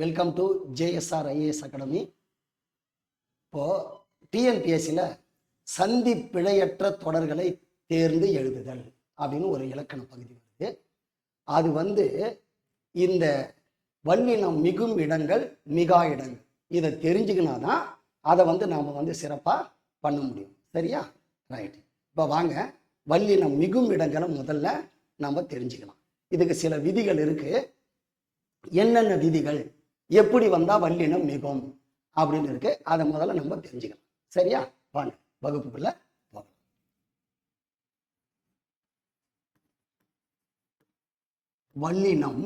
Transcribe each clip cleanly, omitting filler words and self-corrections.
Welcome to JSR IAS academy. இப்போது டிஎன்பிஎஸ்சியில் சந்தி பிழையற்ற தொடர்களை தேர்ந்து எழுதுதல் அப்படின்னு ஒரு இலக்கண பகுதி வருது. அது இந்த வல்லினம் மிகும் இடங்கள் மிகா இடங்கள் இதை தெரிஞ்சுக்கினா தான் அதை நாம் சிறப்பாக பண்ண முடியும். சரியா? ரைட். இப்போ வாங்க வல்லினம் மிகும் இடங்களை முதல்ல நாம் தெரிஞ்சுக்கலாம். இதுக்கு சில விதிகள் இருக்குது. என்னென்ன விதிகள், எப்படி வந்தால் வல்லினம் மிகும் அப்படின்னு இருக்கு, அதை முதல்ல நம்ம தெரிஞ்சுக்கலாம். சரியா? வாங்க வகுப்புக்குள்ள போகலாம். வல்லினம்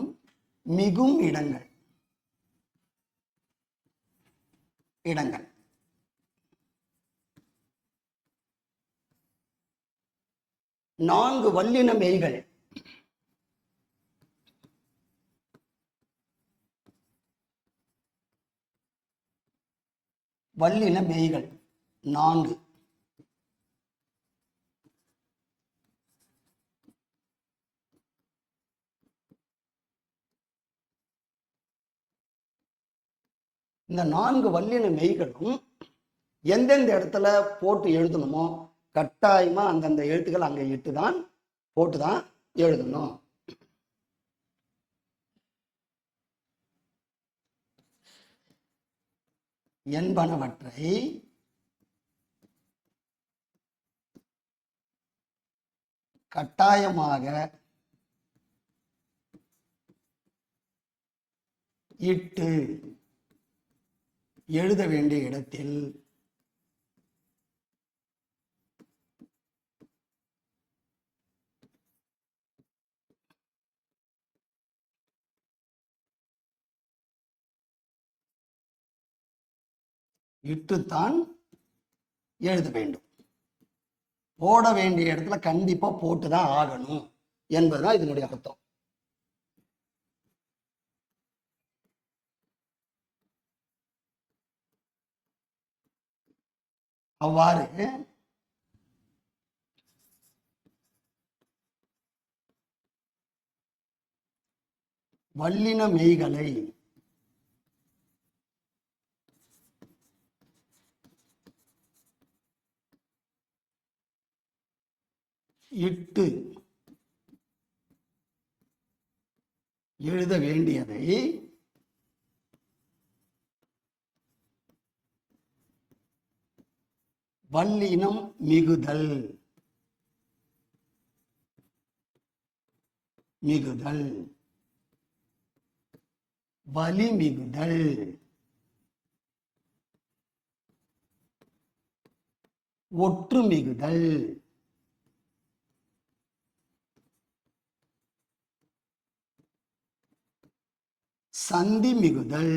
மிகும் இடங்கள் 4 வல்லின மெய்கள் வல்லின மெய்கள் 4. இந்த 4 வல்லின மெய்களும் எந்தெந்த இடத்துல போட்டு எழுதணுமோ கட்டாயமா அந்தந்த எழுத்துக்கள் அங்கே இட்டுதான் போட்டுதான் எழுதணும். என்பனவற்றை கட்டாயமாக இட்டு எழுத வேண்டிய இடத்தில் இட்டுத்தான் எழுத வேண்டும். போட வேண்டிய இடத்துல கண்டிப்பா போட்டுதான் ஆகணும் என்பதுதான் இதனுடைய அர்த்தம். அவ்வாறு வல்லின மெய்களை இட்டு எழுத வேண்டியதை வல்லினம் மிகுதல் வலி மிகுதல் ஒற்று மிகுதல் சந்தி மிகுதல்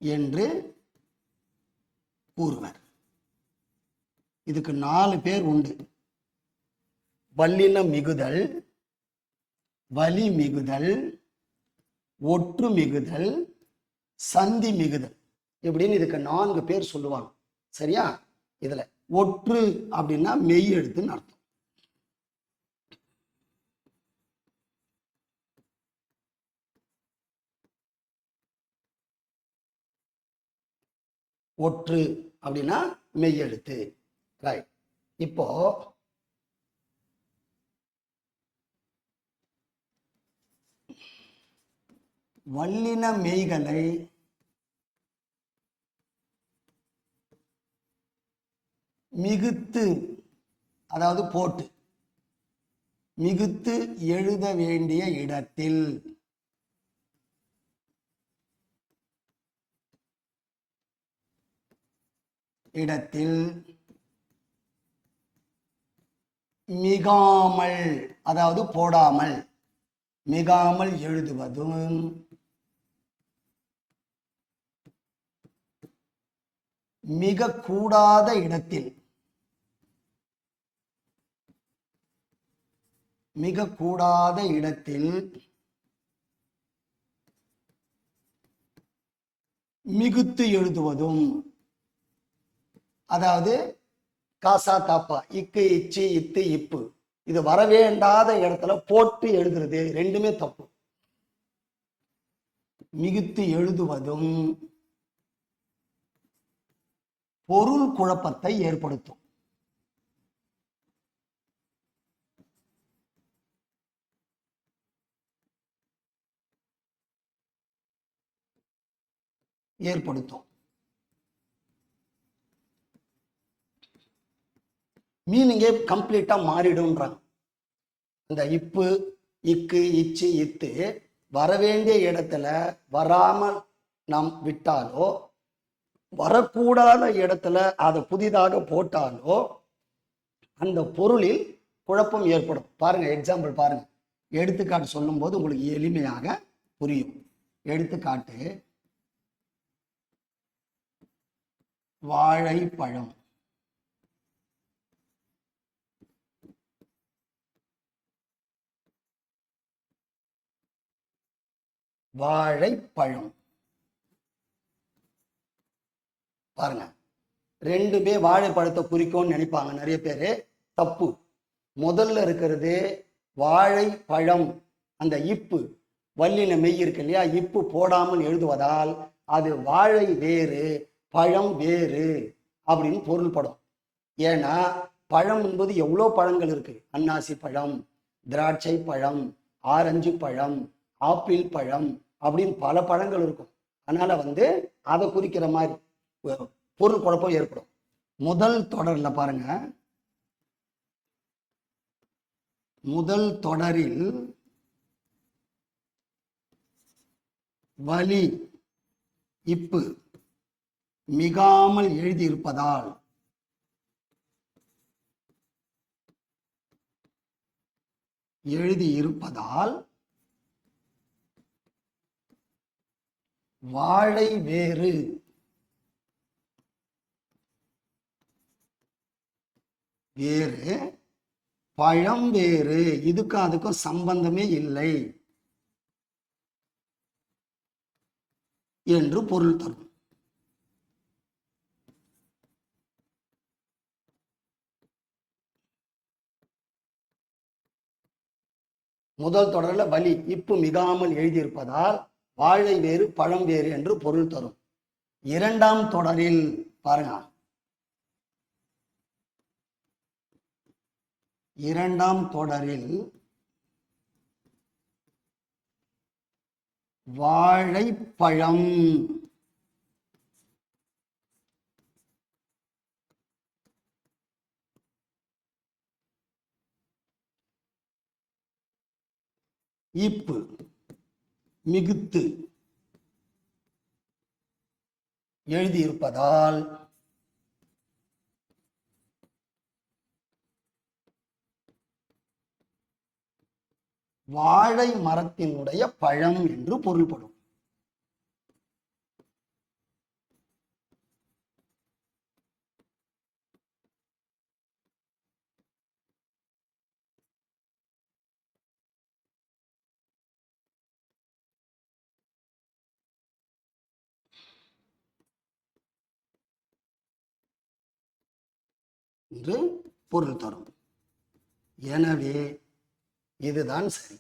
என்று கூறுவர். இதுக்கு 4 பேர் உண்டு. வல்லின மிகுதல், வலி மிகுதல், ஒற்று மிகுதல், சந்தி மிகுதல் இப்படின்னு இதுக்கு 4 பேர் சொல்லுவாங்க. சரியா? இதுல ஒற்று அப்படின்னா மெய் எழுத்துன்னு அர்த்தம். ஒற்று அப்படின்னா மெய் எழுத்து. ரைட். இப்போ வல்லின மெய்களை மிகுத்து, அதாவது போட்டு மிகுத்து எழுத வேண்டிய இடத்தில் மிகாமல், அதாவது போடாமல், மிகாமல் எழுதுவதும் மிக கூடாத இடத்தில் மிகுத்து எழுதுவதும், அதாவது காசா தாப்பா, இக்கு இச்சு இத்து இப்பு இது வரவேண்டாத இடத்துல போட்டு எழுதுறது ரெண்டுமே தப்பு. மிகுத்து எழுதுவதும் பொருள் குழப்பத்தை ஏற்படுத்தும். மீனிங்கே கம்ப்ளீட்டா மாறிடும்ன்றாங்க. இந்த இப்பு, இக்கு, இச்சு, இத்து வரவேண்டிய இடத்துல வராமல் நாம் விட்டாலோ, வரக்கூடாத இடத்துல அதை புதிதாக போட்டாலோ அந்த பொருளில் குழப்பம் ஏற்படும். பாருங்க, எக்ஸாம்பிள் பாருங்க. எடுத்துக்காட்டு சொல்லும் போது உங்களுக்கு எளிமையாக புரியும். எடுத்துக்காட்டு, வாழைப்பழம். வாழைப்பழம் பாருங்க, ரெண்டுமே வாழைப்பழத்தை குறிக்கும்னு நினைப்பாங்க நிறைய பேரு. தப்பு. முதல்ல இருக்கிறது வாழைப்பழம். அந்த இப்பு வல்லின மெய் இருக்கு இல்லையா, இப்பு போடாமல் எழுதுவதால் அது வாழை வேறு பழம் வேறு அப்படின்னு பொருள்படும். ஏன்னா பழம் என்பது எவ்வளோ பழங்கள் இருக்கு. அன்னாசி பழம், திராட்சை பழம், ஆரஞ்சு பழம், ஆப்பிள் பழம் அப்படின்னு பல பழங்கள் இருக்கும். அதனால அதை குறிக்கிற மாதிரி பொருள் குழப்பம் ஏற்படும். முதல் தொடர்ல பாருங்க, முதல் தொடரில் வலி இப்பு மிகாமல் எழுதியிருப்பதால் வாழை வேறு வேறு பழம் வேறு, இதுக்கும் அதுக்கும் சம்பந்தமே இல்லை என்று பொருள் தரும். முதல் தொடரில் வலி இப்பு மிகாமல் எழுதியிருப்பதால் வாழை வேறு பழம் வேறு என்று பொருள் தரும். இரண்டாம் தொடரில் பாருங்க, இரண்டாம் தொடரில் வாழைப்பழம் இப்பு மிகுத்து எழுதியிருப்பதால் வாழை மரத்தினுடைய பழம் என்று பொருள்படும். என்று பொருள் தரும். எனவே இதுதான் சரி.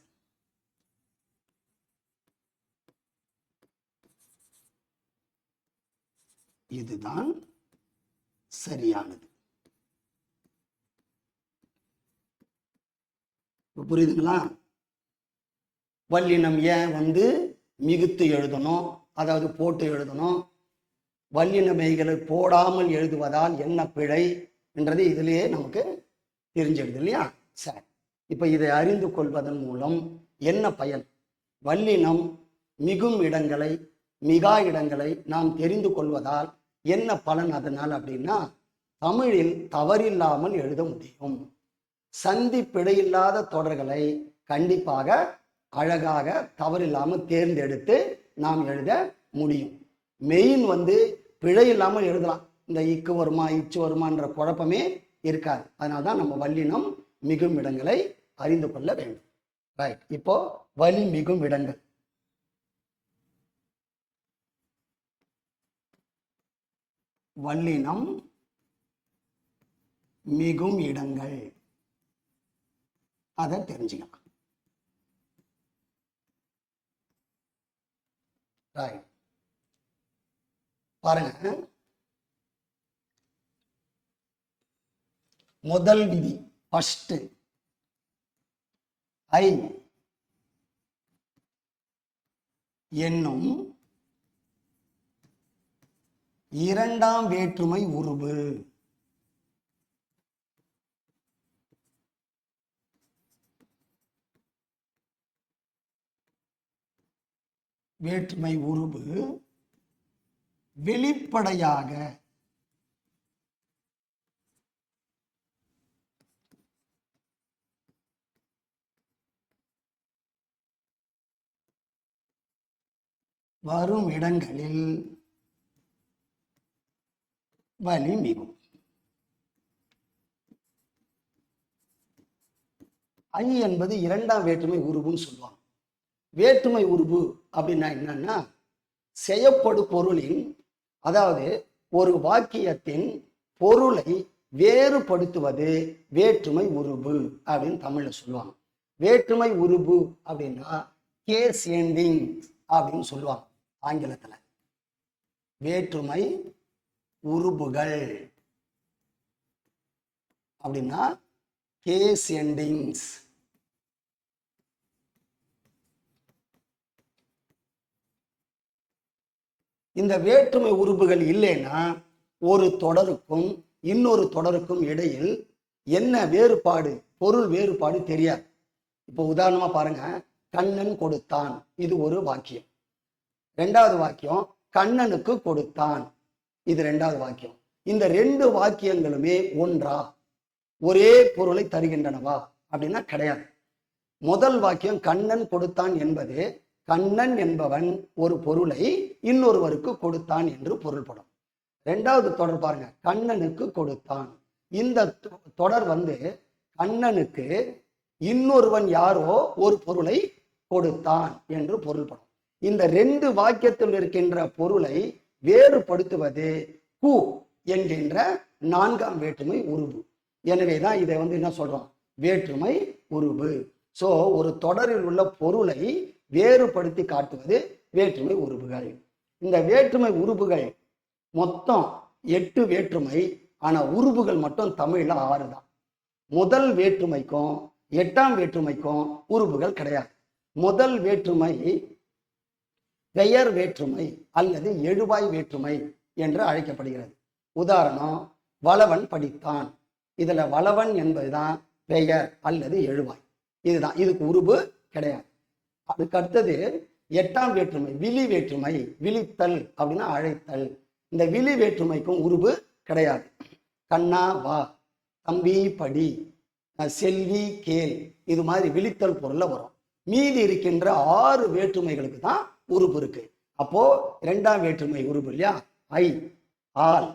இதுதான் சரியானது. புரியுதுங்களா? வல்லினம் ஏன் மிகுத்து எழுதணும், அதாவது போட்டு எழுதணும், வல்லினமைகளை போடாமல் எழுதுவதால் என்ன பிழை என்றது இதிலேயே நமக்கு தெரிஞ்சிடுது இல்லையா? சரி, இப்ப இதை அறிந்து கொள்வதன் மூலம் என்ன பயன்? வல்லினம் மிகும் இடங்களை மிகா இடங்களை நாம் தெரிந்து கொள்வதால் என்ன பலன் அதனால் அப்படின்னா, தமிழில் தவறில்லாமல் எழுத முடியும். சந்தி பிழையில்லாத தொடர்களை கண்டிப்பாக அழகாக தவறில்லாமல் தேர்ந்தெடுத்து நாம் எழுத முடியும். மெயின் பிழை இல்லாமல் எழுதலாம். இந்த இக்கு வருமா இச்சு வருமான்ற குழப்பமே இருக்காது. அதனால்தான் நம்ம வல்லினம் மிகும் இடங்களை அறிந்து கொள்ள வேண்டும். ரைட், இப்போ வலி மிகும் இடங்கள். வல்லினம் மிகும் இடங்கள் அதை தெரிஞ்சுக்கலாம். பாருங்க, முதல் விதி ஃபர்ஸ்ட் ஐ என்னும் இரண்டாம் வேற்றுமை உருபு. வேற்றுமை உருபு வெளிப்படையாக வரும் இடங்களில் வலி மிகும். ஐ என்பது இரண்டாம் வேற்றுமை உருபுன்னு சொல்லுவாங்க. வேற்றுமை உருபு அப்படின்னா என்னன்னா, செய்யப்படு பொருளின், அதாவது ஒரு வாக்கியத்தின் பொருளை வேறுபடுத்துவது வேற்றுமை உருபு அப்படின்னு தமிழ்ல சொல்லுவாங்க. வேற்றுமை உருபு அப்படின்னா கேஸ் எண்டிங் அப்படின்னு சொல்லுவாங்க ஆங்கிலத்துல. வேற்றுமை உருபுகள் அப்படின்னா கேஸ் எண்டிங்ஸ். இந்த வேற்றுமை உருபுகள் இல்லைன்னா ஒரு தொடருக்கும் இன்னொரு தொடருக்கும் இடையில் என்ன வேறுபாடு, பொருள் வேறுபாடு தெரியாது. இப்போ உதாரணமா பாருங்க, கண்ணன் கொடுத்தான், இது ஒரு வாக்கியம். ரெண்டாவது வாக்கியம் கண்ணனுக்கு கொடுத்தான், இது ரெண்டாவது வாக்கியம். இந்த ரெண்டு வாக்கியங்களுமே ஒன்றா, ஒரே பொருளை தருகின்றனவா அப்படின்னா கிடையாது. முதல் வாக்கியம் கண்ணன் கொடுத்தான் என்பது கண்ணன் என்பவன் ஒரு பொருளை இன்னொருவருக்கு கொடுத்தான் என்று பொருள்படும். ரெண்டாவது தொடர் பாருங்க, கண்ணனுக்கு கொடுத்தான். இந்த தொடர் கண்ணனுக்கு இன்னொருவன் யாரோ ஒரு பொருளை கொடுத்தான் என்று பொருள்படும். இந்த ரெண்டு வாக்கியத்தில் இருக்கின்ற பொருளை வேறுபடுத்துவது கு என்கின்ற நான்காம் வேற்றுமை உருபு. எனவேதான் இதை என்ன சொல்றோம், வேற்றுமை உருபு. சோ ஒரு தொடரில் உள்ள பொருளை வேறுபடுத்தி காட்டுவது வேற்றுமை உருபுகள். இந்த வேற்றுமை உருபுகள் மொத்தம் 8 வேற்றுமை, ஆனா உருபுகள் மட்டும் தமிழ்ல 6 தான். முதல் வேற்றுமைக்கும் 8ஆம் வேற்றுமைக்கும் உருபுகள் கிடையாது. முதல் வேற்றுமை பெயர் வேற்றுமை அல்லது எழுவாய் வேற்றுமை என்று அழைக்கப்படுகிறது. உதாரணம், வளவன் படித்தான். இதுல வளவன் என்பதுதான் பெயர் அல்லது எழுவாய். இதுதான், இதுக்கு உருபு கிடையாது. அதுக்கு அடுத்தது 8ஆம் வேற்றுமை விழி வேற்றுமை. விழித்தல் அப்படின்னா அழைத்தல். இந்த விழி வேற்றுமைக்கும் உருபு கிடையாது. கண்ணா வா, தம்பி படி, செல்வி கேள், இது மாதிரி விழித்தல் பொருள்ல வரும். மீதி இருக்கின்ற 6 வேற்றுமைகளுக்கு தான் உருபு இருக்கு. அப்போ 2ஆம் வேற்றுமை உருபு இல்லையா, ஐ, ஆல்,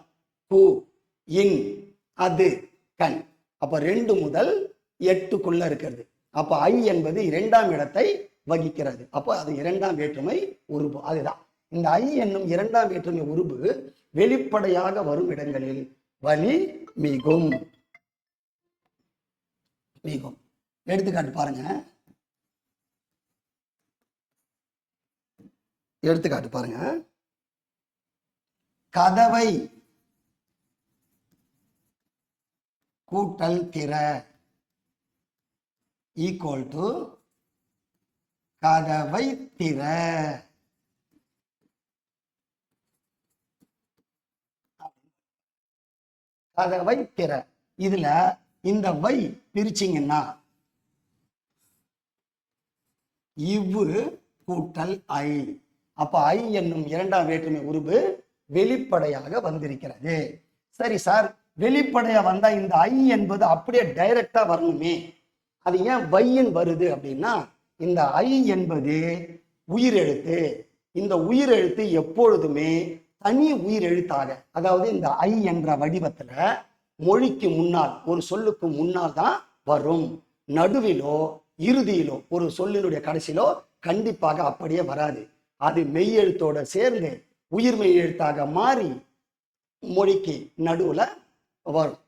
கு, இன், அது, கண். அப்ப 2 முதல் 8க்குள்ள இருக்கிறது. அப்ப ஐ என்பது 2ஆம் இடத்தை வகிக்கிறது. அப்போ அது 2ஆம் வேற்றுமை உருபு. அதுதான் இந்த ஐ என்னும் 2ஆம் வேற்றுமை உருபு வெளிப்படையாக வரும் இடங்களில் வலி மிகும். மிகும். எடுத்துக்காட்டு பாருங்க, எடுத்துக்காட்டு பாருங்க. கதவை கூட்டல் திற ஈக்குவல் டு கதவை திற. கதவை திற. இதுல இந்த வை பிரிச்சிங்கன்னா இவ்வு கூட்டல் ஐ. அப்ப ஐ என்னும் 2ஆம் வேற்றுமை உருபு வெளிப்படையாக வந்திருக்கிறது. சரி சார், வெளிப்படையா வந்தா இந்த ஐ என்பது அப்படியே டைரக்டா வரணுமே, அது ஏன் வையின் வருது அப்படின்னா, இந்த ஐ என்பது உயிரெழுத்து. இந்த உயிரெழுத்து எப்பொழுதுமே தனி உயிரெழுத்தாக, அதாவது இந்த ஐ என்ற வடிவத்துல மொழிக்கு முன்னால், ஒரு சொல்லுக்கு முன்னால் தான் வரும். நடுவிலோ இறுதியிலோ ஒரு சொல்லினுடைய கடைசியிலோ கண்டிப்பாக அப்படியே வராது. அது மெய்யெழுத்தோட சேர்ந்து உயிர்மெய் எழுத்தாக மாறி மொழிக்கு நடுவுல வரும்,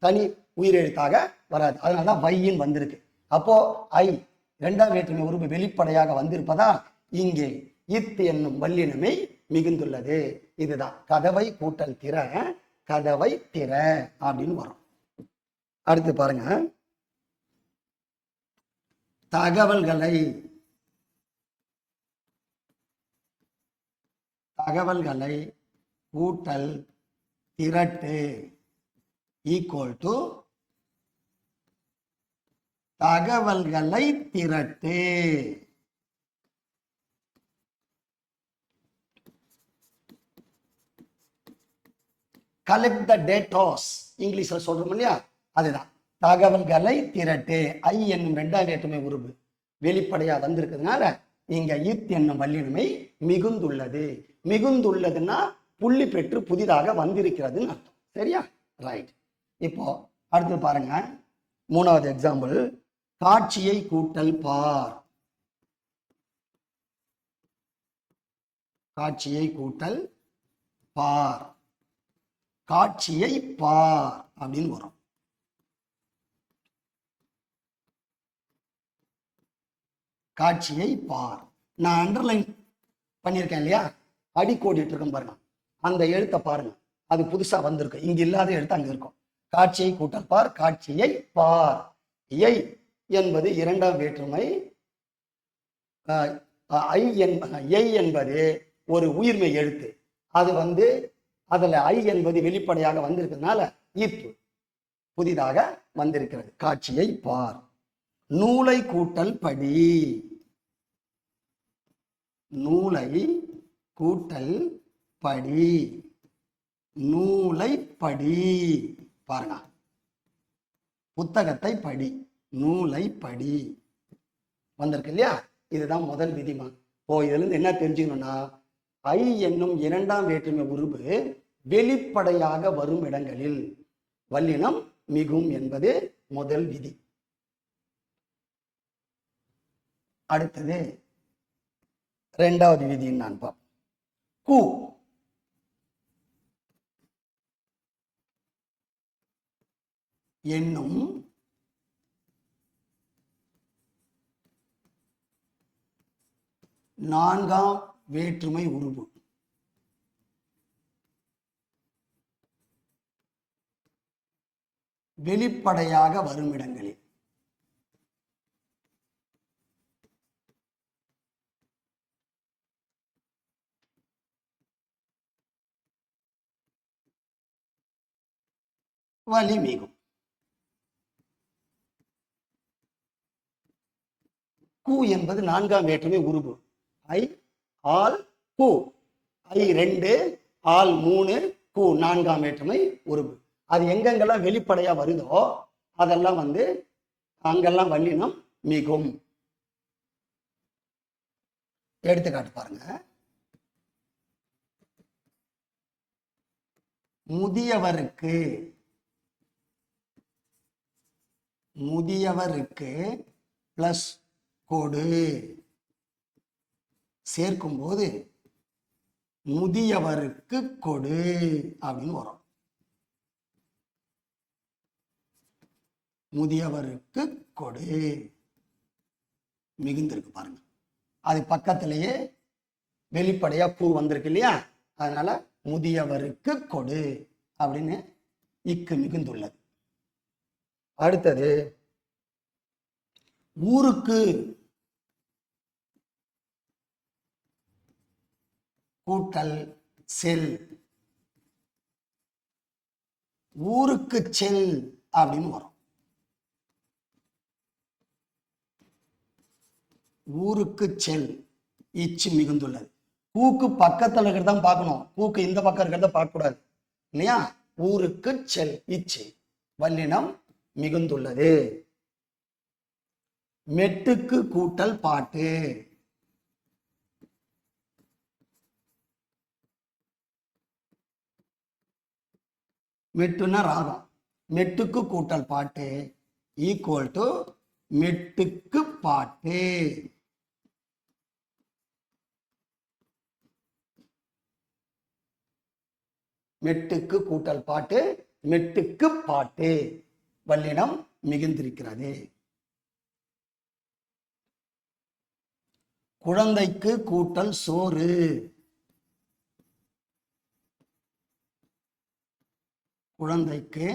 தனி உயிரெழுத்தாக வராது. அதனாலதான் வையின் வந்திருக்கு. அப்போ ஐ இரண்டாம் வேற்றுமை உருவு வெளிப்படையாக வந்திருப்பதால் இங்கே இத் என்னும் வல்லினமே மிகுந்துள்ளது. இதுதான் கதவை கூட்டல் திற, கதவை திற அப்படின்னு வரும். அடுத்து பாருங்க, தகவல்களை கூட்டல் திரட்டு ஈக்குவல் டு தகவல்களை திரட்டு. கலெக்ட் த டேட்டாஸ் இங்கிலீஷ்ல சொல்றோம் இல்லையா, அதுதான் தகவல்களை திரட்டு. ஐ என்னும் இரண்டாம் வேற்றுமை உருவு வெளிப்படையா வந்திருக்கிறதுனால இங்க இத் என்னும் வல்லினமை மிகுந்துள்ளது. மிகுந்துள்ளதுன்னா புள்ளி பெற்று புதிதாக வந்திருக்கிறதுன்னு அர்த்தம். சரியா? ரைட். இப்போ அடுத்து பாருங்க, மூணாவது எக்ஸாம்பிள். காட்சியை கூட்டல் பார். காட்சியை கூட்டல் பார், காட்சியை பார் அப்படின்னு வரும். காட்சியை பார். நான் அண்டர்லைன் பண்ணியிருக்கேன் இல்லையா, அடிக்கோடிட்டு இருக்கேன் பாருங்க, அந்த எழுத்தை பாருங்க, அது புதுசா வந்திருக்கு. இங்க இல்லாத எழுத்து அங்க இருக்கும். காட்சியை கூட்டல் பார், காட்சியை பார். ஐ என்பது இரண்டாம் வேற்றுமை, ஐ என்பது ஒரு உயிர்மை எழுத்து. அது அதுல ஐ என்பது வெளிப்படையாக வந்திருக்கிறதுனால இப் புதிதாக வந்திருக்கிறது. காட்சியை பார். நூலை கூட்டல் படி. நூலை கூட்டல் படி, நூலை படி. பாருங்க, புத்தகத்தை படி, நூலை படி வந்திருக்கு இல்லையா. இதுதான் முதல் விதிமா. இதுல இருந்து என்ன தெரிஞ்சுக்கணும்னா, ஐ என்னும் இரண்டாம் வேற்றுமை உருவு வெளிப்படையாக வரும் இடங்களில் வல்லினம் மிகும் என்பது முதல் விதி. அடுத்தது இரண்டாவது விதின்னு நான் பார்ப்போம். கு என்னும் நான்காம் வேற்றுமை உருவு வெளிப்படையாக வரும் இடங்களில் வலி மிகும். கு என்பது நான்காம் வேற்றுமை உருவு. ஐ ஆல் கு, ஐ 2 ஆல் 3 கு நான்காம் வேற்றுமை உருவு. அது எங்கெங்கெல்லாம் வெளிப்படையா வருதோ அதெல்லாம் அங்கெல்லாம் வல்லினம் மிகும். எடுத்துக்காட்டு பாருங்க. முதியவருக்கு, முதியவருக்கு பிளஸ் கொடு சேர்க்கும் போது முதியவருக்கு கொடு அப்படின்னு வரும். முதியவருக்கு கொடு மிகுந்திருக்கு பாருங்க. அது பக்கத்திலேயே வெளிப்படையா பூ வந்திருக்கு இல்லையா, அதனால முதியவருக்கு கொடு அப்படின்னு இக்கு மிகுந்துள்ளது. அடுத்தது ஊருக்கு கூட்டல் செல். ஊருக்கு செல் அப்படின்னு வரும். ஊருக்கு செல் இச்சு மிகுந்துள்ளது. பூக்கு பக்கத்தில் இருக்கிறதான் பார்க்கணும், பூக்கு இந்த பக்கம் இருக்கிறத பார்க்க கூடாது இல்லையா. ஊருக்கு செல் இச்சு வல்லினம் மிகுந்துள்ளது. மெட்டுக்கு கூட்டல் பாட்டு. மெட்டுன்னா ராகம், மெட்டுக்கு கூட்டல் பாட்டு ஈக்குவல் டு மெட்டுக்கு பாட்டு. மெட்டுக்கு கூட்டல் பாட்டு, மெட்டுக்கு பாட்டு வல்லினம் மிகுந்திருக்கிறது. குழந்தைக்கு கூட்டல் சோறு. குழந்தைக்கு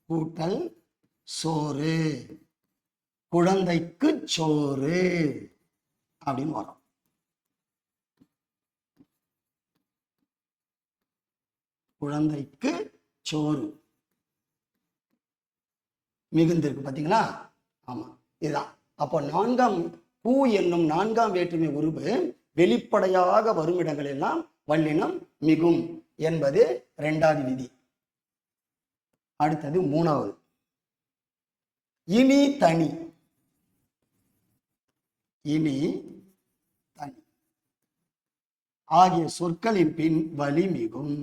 கூட்டல் சோறு. குழந்தைக்கு சோறு அப்படின்னு வரும். குழந்தைக்கு சோறு மிகுந்திருக்கு பார்த்தீங்களா? ஆமா, இதுதான். அப்போ நான்காம் பூ என்னும் நான்காம் வேற்றுமை உருவு வெளிப்படையாக வரும் இடங்கள் எல்லாம் வல்லினம் மிகும் என்பது இரண்டாவது விதி. அடுத்தது மூணாவது, இனி தனி. இனி தனி ஆகிய சொற்களின் பின் வலி மிகும்.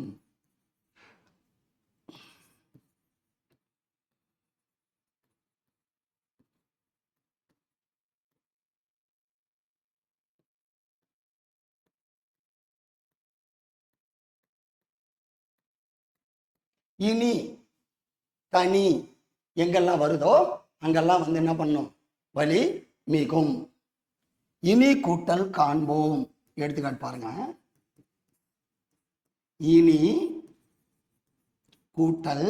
இனி தனி எங்கெல்லாம் வருதோ அங்கெல்லாம் வந்து என்ன பண்ணும்? வலி மிகும். இனி கூட்டல் காண்போம். எடுத்துக்காட்டு பாருங்க. இனி கூட்டல்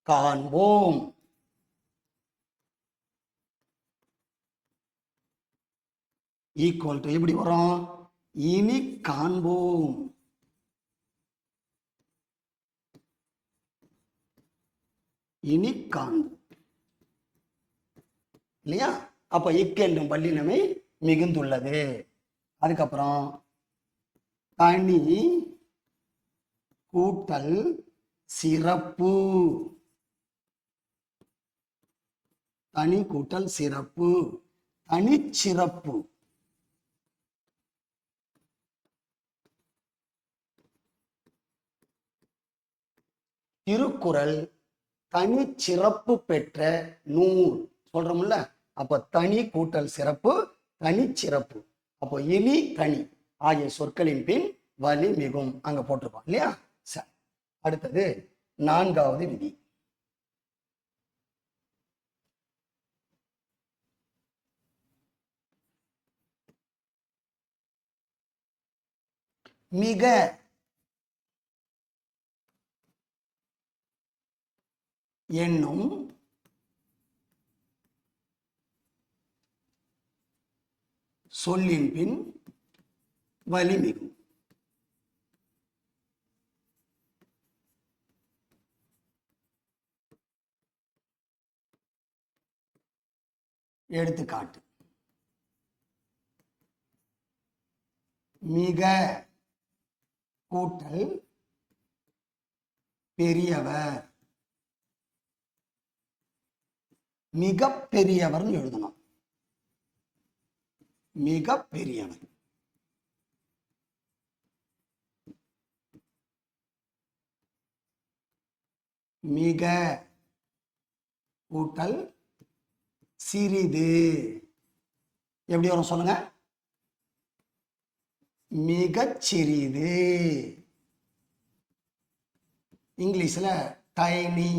காண்போம். ஈக்குவல் டு எப்படி வரும்? இனி காண்போம். இனி காண்போம் இல்லையா? அப்ப இக்கு என்னும் வல்லினமை மிகுந்துள்ளது. அதுக்கப்புறம் தனி கூட்டல் சிறப்பு. தனி கூட்டல் சிறப்பு. தனிச்சிறப்பு. திருக்குறள் தனிச்சிறப்பு பெற்ற நூல் சொல்றோம்ல. அப்ப தனி கூட்டல் சிறப்பு, தனிச்சிறப்பு. அப்போ இனி தனி ஆகிய சொற்களின் பின் வலி மிகும் அங்க போட்டிருப்பான் இல்லையா? சரி, அடுத்தது நான்காவது விதி. மிக என்னும் சொல்லின் பின் வலி மிகும். எடுத்துக்காட்டு, மிக கூட்டல் பெரியவர். மிக பெரியவர் எழுதணும். மிக பெரியவர். மிக கூட்டல் சிறிது எப்படி வரும் சொல்லுங்க? மிகச் சிறிது. இங்கிலீஷ்ல டைனி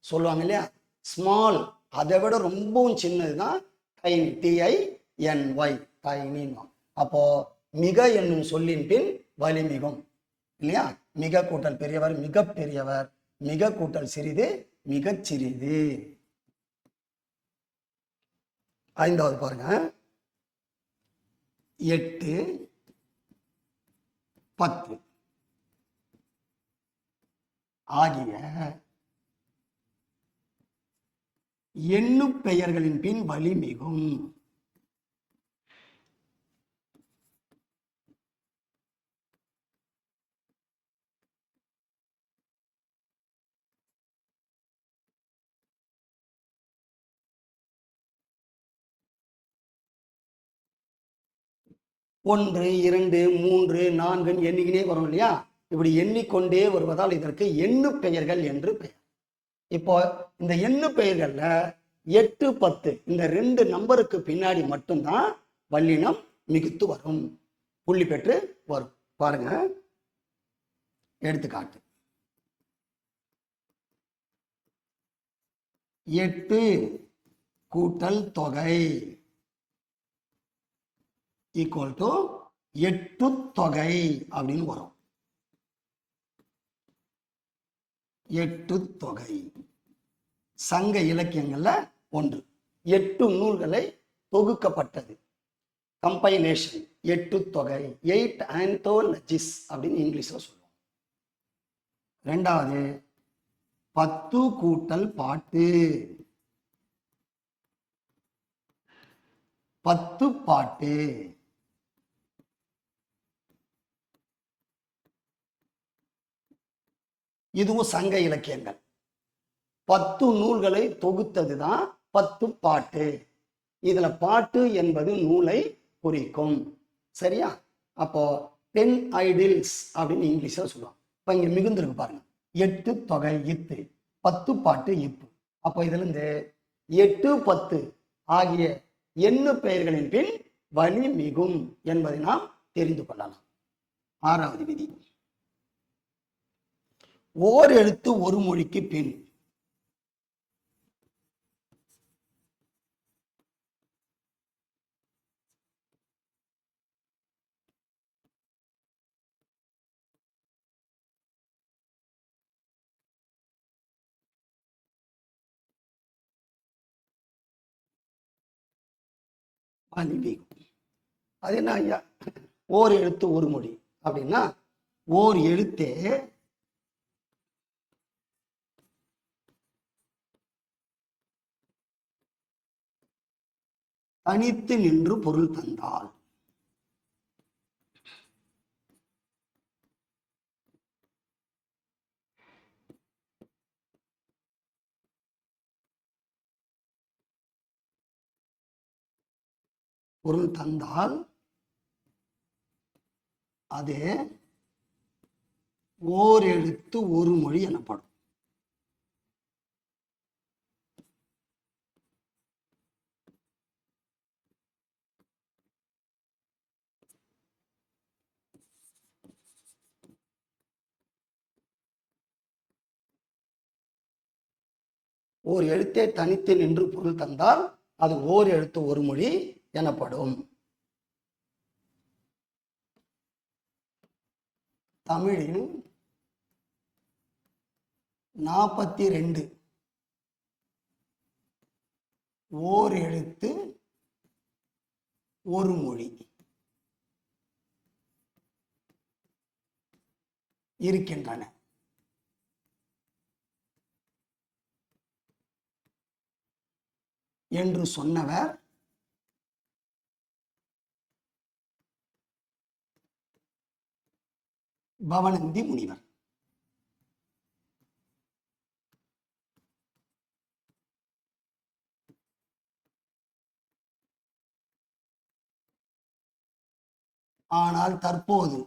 சொல்லுவாங்க இல்லையா? ஸ்மால், அதை விட ரொம்பவும் சின்னதுதான் டைனி. TINY tiny. அப்போ மிக என்னும் சொல்லின் பின் வலி மிகும் இல்லையா? மிக கூட்டல் பெரியவர், மிக பெரியவர். மிக கூட்டல் சிறிது, மிகச் சிறிது. ஐந்தாவது பாருங்க. 8 10 ஆகிய எண்ணு பெயர்களின் பின் வலி மிகும். ஒன்று, 2, 3, 4 எண்ணிக்கினே வரும் இல்லையா? இப்படி எண்ணிக்கொண்டே வருவதால் இதற்கு எண்ணு பெயர்கள் என்று பெயர். இப்போ இந்த எண்ணு பெயர்கள்ல 8, 10 இந்த 2 நம்பருக்கு பின்னாடி மட்டும்தான் வல்லினம் மிகுத்து வரும், புள்ளி பெற்று வரும். பாருங்க, எடுத்துக்காட்டு. 8 கூட்டல் தொகை. ஈக்குவல் டு எட்டு தொகை அப்படின்னு வரும். எட்டு தொகை சங்க இலக்கியங்கள்ல ஒன்று. 8 நூல்களை தொகுக்கப்பட்டது, கம்பைலேஷன், எட்டு தொகை, 8 ஆந்தாலஜிஸ் அப்படின்னு இங்கிலீஷ்ல சொல்லுவோம். ரெண்டாவது 10 கூட்டல் பாட்டு, 10 பாட்டு. இதுவும் சங்க இலக்கியங்கள். 10 நூல்களை தொகுத்தது தான் 10 பாட்டு. இதுல பாட்டு என்பது நூலை குறிக்கும். சரியா? அப்போ 10 ஐடில்ஸ் அப்படின்னு இங்கிலீஷ்ல சொல்லுவாங்க. இப்ப இங்க மிகுந்திருக்கு பாருங்க, 8 தொகை இத்து, 10 பாட்டு இப்பு. அப்போ இதுல இருந்து 8 10 ஆகிய எண்ணு பெயர்களின் பின் வலி மிகும் என்பதை நாம் தெரிந்து கொள்ளலாம். ஆறாவது விதி, ஓர் எழுத்து ஒரு மொழிக்கு பின் வலி மிகும். அது என்ன ஐயா ஓர் எழுத்து ஒரு மொழி அப்படின்னா, ஓர் எழுத்தே தனித்து நின்று பொருள் தந்தால், பொருள் தந்தால் அது ஓர் எழுத்து ஒரு மொழி எனப்படும். ஓர் எழுத்தே தனித்து நின்று பொருள் தந்தால் அது ஓர் எழுத்து ஒரு மொழி எனப்படும். தமிழில் 42 ஓர் எழுத்து ஒரு மொழி இருக்கின்றன. என்று சொன்னவர் பவணந்தி முனிவர். ஆனால் தற்போது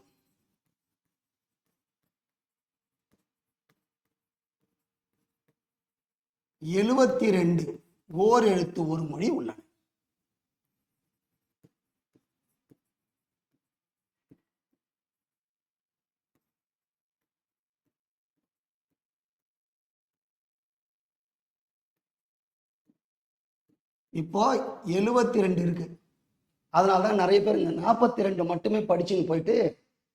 எழுபத்தி 2 ஓர் எழுத்து ஒரு மொழி உள்ளன. இப்போ 72 இருக்கு. அதனாலதான் நிறைய பேர் இந்த 42 மட்டுமே படிச்சுன்னு போயிட்டு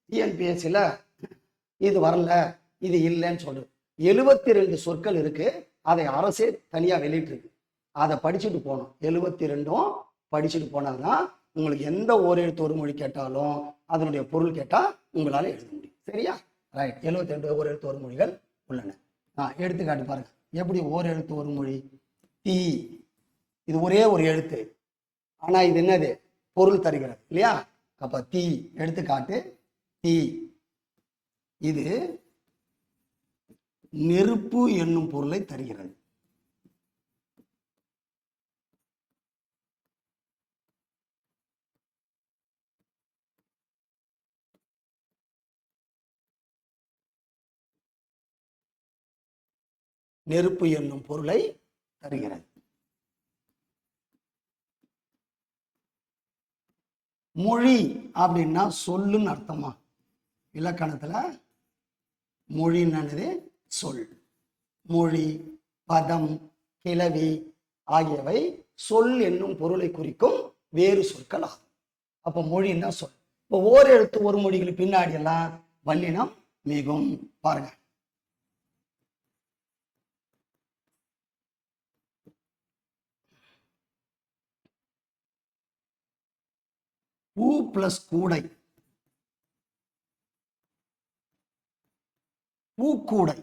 டிஎன்பிஎஸ்சில இது வரல இது இல்லைன்னு சொல்றது. 72 சொற்கள் இருக்கு, அதை அரசே தனியா வெளியிட்டிருக்கு. அதை படிச்சுட்டு போகணும். 72ம் படிச்சுட்டு போனாதான் உங்களுக்கு எந்த ஓர் எழுத்து ஒரு மொழி கேட்டாலும் அதனுடைய பொருள் கேட்டா உங்களால எழுத முடியும். சரியா? ரைட். 72 ஓர் எழுத்து ஒரு மொழிகள் உள்ளன. எடுத்துக்காட்டு பாருங்க. எப்படி ஓர் எழுத்து ஒரு மொழி? தீ, இது ஒரே ஒரு எழுத்து, ஆனா இது என்னது? பொருள் தருகிறது இல்லையா? அப்ப தீ, எடுத்துக்காட்டு தீ. இது நெருப்பு என்னும் பொருளை தருகிறது. நெருப்பு என்னும் பொருளை தருகிறது. மொழி அப்படின்னா சொல்லுன்னு அர்த்தமா? இலக்கணத்துல மொழின்னு சொல். மொழி, பதம், கிளவி ஆகியவை சொல் என்னும் பொருளை குறிக்கும் வேறு சொற்கள் ஆகும். அப்போ மொழின்னா சொல். இப்போ ஓர் எழுத்து ஒரு மொழிகளுக்கு பின்னாடி எல்லாம் வல்லினம் மிகும். பாருங்க, பூ பிளஸ் கூடை, பூக்கூடை.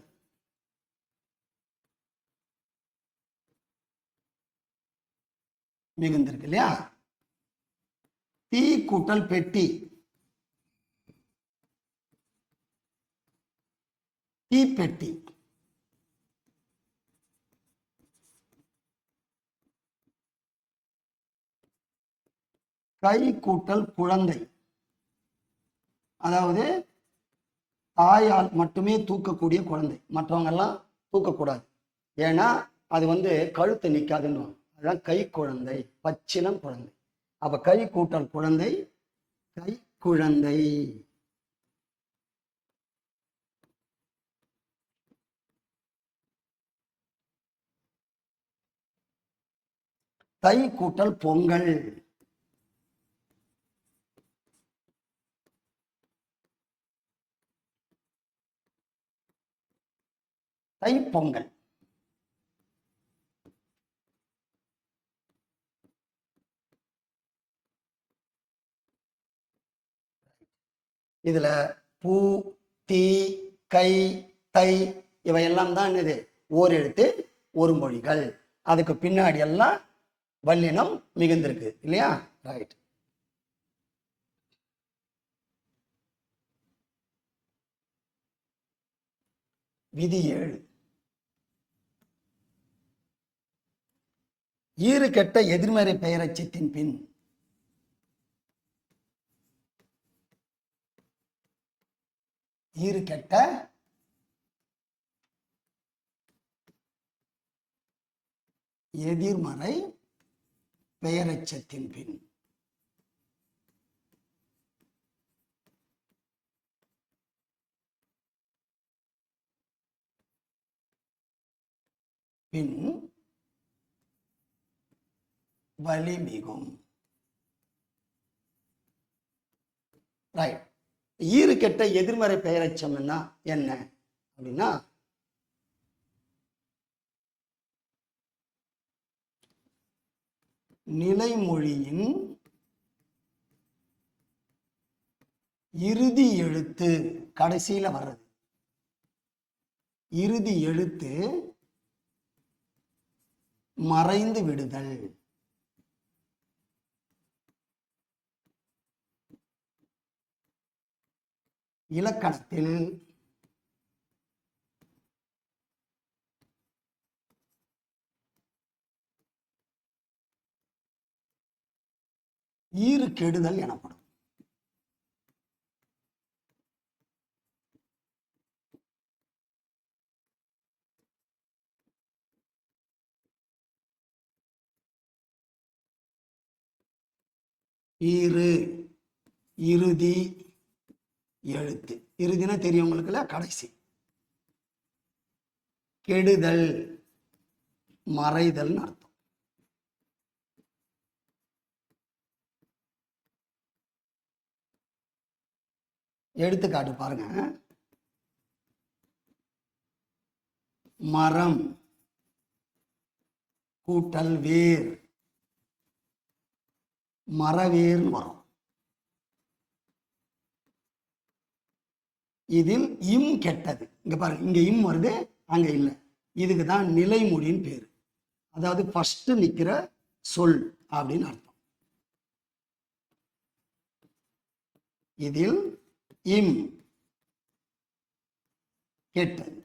மிகுந்திருக்கு இல்லையா? தீ கூட்டல் பெட்டி, தீப்பெட்டி. கை கூட்டல் குழந்தை, அதாவது தாயால் மட்டுமே தூக்கக்கூடிய குழந்தை, மற்றவங்க எல்லாம் தூக்கக்கூடாது. ஏன்னா அது கழுத்து நிற்காதுன்னு. அதுதான் கை குழந்தை, பச்சிலம் குழந்தை. அப்ப கை கூட்டல் குழந்தை, கை குழந்தை. தை கூட்டல் பொங்கல், தை பொங்கல். இதுல பூ, தீ, கை, தை இவையெல்லாம் தான் என்னது? ஓர் எழுத்து ஒரு மொழிகள். அதுக்கு பின்னாடி எல்லாம் வல்லினம் மிகுந்திருக்கு இல்லையா? ரைட். விதி 7. ஈறு கெட்ட எதிர்மறை பெயரச்சத்தின் பின் ஈறு கெட்ட எதிர்மறை பெயரச்சத்தின் பின் பின் வலிமிகும். ரைட். ஈறு கெட்ட எதிர்மறை பெயரச்சம் என்ன அப்படின்னா, நிலைமொழியின் இறுதி எழுத்து கடைசியில வர்றது. இறுதி எழுத்து மறைந்து விடுதல். இலக்கணத்தில் ஈறு கெடுதல் எனப்படும். ஈறு இறுதி எழுத்து. இறுதினா தெரியும் உங்களுக்குல, கடைசி. கெடுதல் மறைதல் அர்த்தம். எடுத்துக்காட்டு பாருங்க. மரம் கூட்டல் வேர், மரவேர்னு வரும். இதில் இம் கெட்டது. இங்க பாருங்க, இங்க இம் வருது, அங்க இல்லை. இதுக்கு தான் நிலைமொழின்னு பேரு. அதாவது ஃபர்ஸ்ட் நிக்கிற சொல் அப்படின்னு அர்த்தம். இதில் இம் கெட்டது,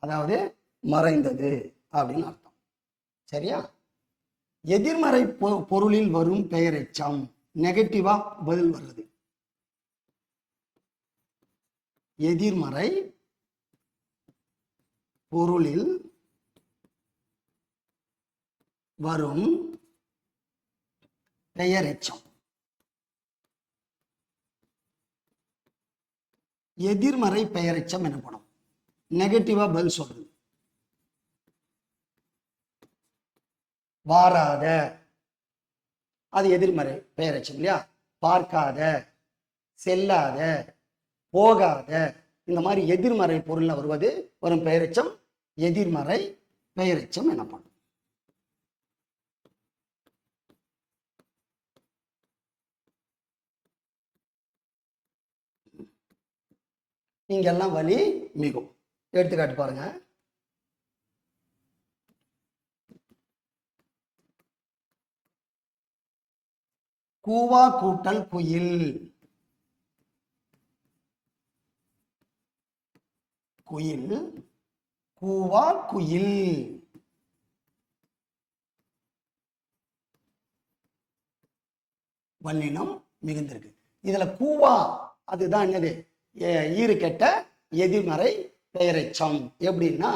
அதாவது மறைந்தது அப்படின்னு அர்த்தம். சரியா? எதிர்மறை பொருளில் வரும் பெயரெச்சம் நெகட்டிவா பதில் வருது. எதிர்மறை பொருளில் வரும் பெயரெச்சம். எதிர்மறை பெயரெச்சம் எனப்படும். நெகட்டிவா பதில் சொல்றது. வாராத, அது எதிர்மறை பெயரெச்சம் இல்லையா. பார்க்காத, செல்லாத, போகாத, இந்த மாதிரி எதிர்மறை பொருள்ல வருவது வரும் பெயரெச்சம் எதிர்மறை பெயரெச்சம் எனப்படும். இங்கெல்லாம் வலி மிகும். எடுத்துக்காட்டு பாருங்க. கூவா கூட்டல் குயில். குயில், கூவா குயில். வல்லினம் மிகுந்திருக்கு. இதுல கூவா அதுதான் என்னது, ஈறு கெட்ட எதிர்மறை பெயரெச்சம். எப்படின்னா